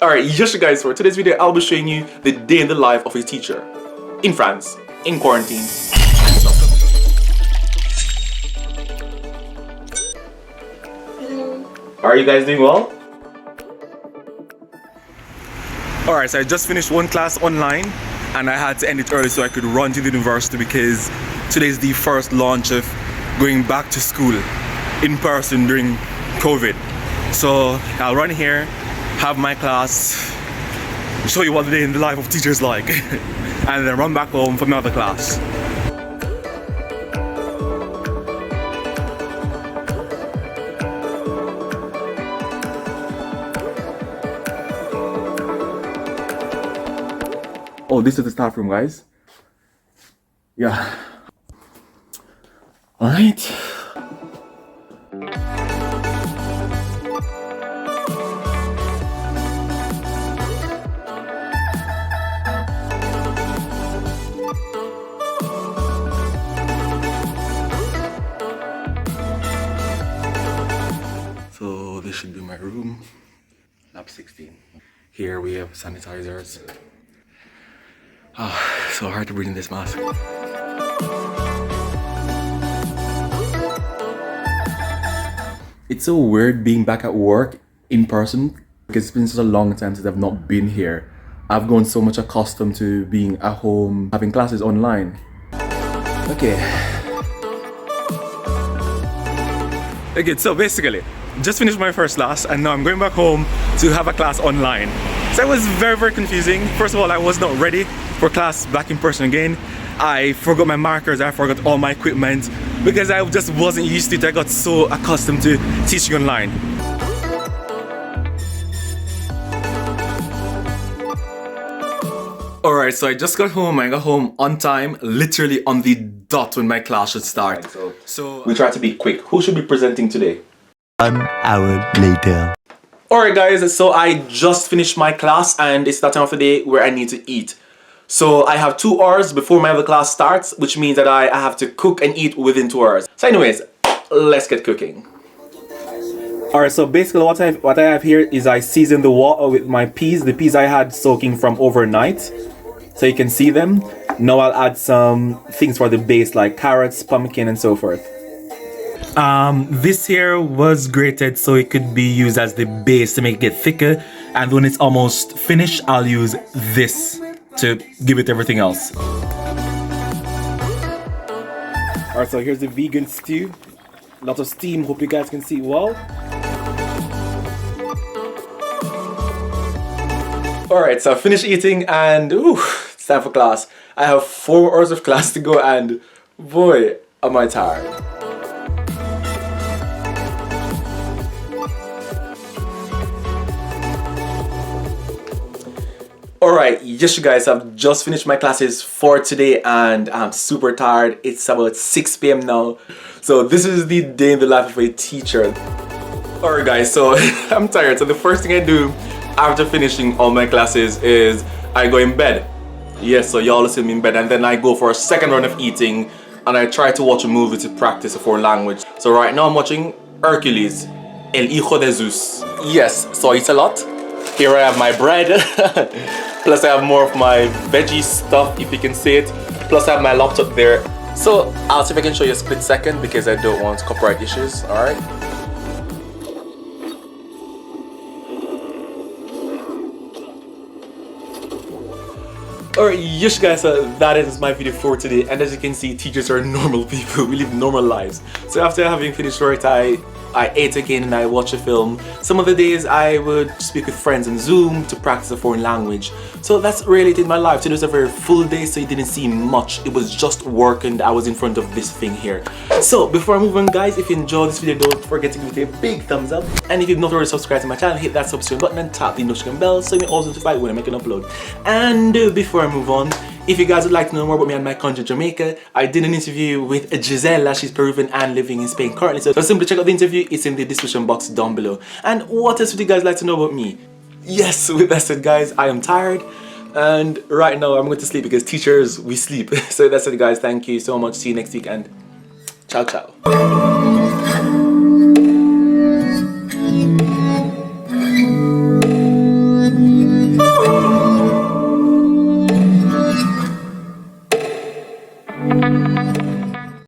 Alright, yes guys, for today's video I'll be showing you the day in the life of a teacher in France, in quarantine. Hello. Are you guys doing well? Alright, so I just finished one class online and I had to end it early so I could run to the university because today's the first launch of going back to school in person during COVID. So I'll run here, have my class, show you what the day in the life of teachers like, and then run back home for my other class. Oh, this is the staff room, guys. Yeah. All right. So this should be my room. Lab 16. Here we have sanitizers. So hard to breathe in this mask. It's so weird being back at work in person because it's been such a long time since I've not been here. I've grown so much accustomed to being at home, having classes online. Okay, so basically, just finished my first class and now I'm going back home to have a class online. So it was very confusing. First of all, I was not ready for class back in person again. I forgot my markers, I forgot all my equipment because I just wasn't used to it. I got so accustomed to teaching online. Alright, so I just got home. I got home on time, literally on the dot when my class should start. So we try to be quick. Who should be presenting today? 1 hour later. Alright guys, so I just finished my class and it's that time of the day where I need to eat. So I have 2 hours before my other class starts, which means that I have to cook and eat within 2 hours. So anyways, let's get cooking. Alright, so basically what I have here is I seasoned the water with my peas. The peas I had soaking from overnight, so you can see them. Now I'll add some things for the base like carrots, pumpkin and so forth. This here was grated so it could be used as the base to make it get thicker, and when it's almost finished I'll use this to give it everything else. Alright, so here's the vegan stew. A lot of steam, hope you guys can see it well. Alright, so I finished eating and it's time for class. I have 4 hours of class to go and boy, am I tired. Alright, yes you guys, I've just finished my classes for today and I'm super tired. It's about 6 p.m. now. So this is the day in the life of a teacher. Alright guys, so I'm tired. So the first thing I do after finishing all my classes is I go in bed. Yes, so y'all see me in bed and then I go for a second round of eating and I try to watch a movie to practice a foreign language. So right now I'm watching Hercules, El Hijo de Zeus. Yes, so I eat a lot. Here I have my bread, plus I have more of my veggie stuff, if you can see it. Plus I have my laptop there. So I'll see if I can show you a split second because I don't want copyright issues, alright? Alright, yes guys, that is my video for today, and as you can see, teachers are normal people. We live normal lives. So after having finished work, I ate again and I watched a film. Some of the days I would speak with friends on Zoom to practice a foreign language. So that's really it in my life. Today was a very full day, so you didn't see much. It was just work and I was in front of this thing here. So before I move on guys, if you enjoyed this video, don't forget to give it a big thumbs up. And if you've not already subscribed to my channel, hit that subscribe button and tap the notification bell so you're also notified when I make an upload. And before I move on, if you guys would like to know more about me and my country, Jamaica, I did an interview with Gisela. She's Peruvian and living in Spain currently. So simply check out the interview. It's in the description box down below. And what else would you guys like to know about me? Yes, with that said guys, I am tired. And right now I'm going to sleep because teachers, we sleep. So that's it guys. Thank you so much. See you next week and ciao ciao.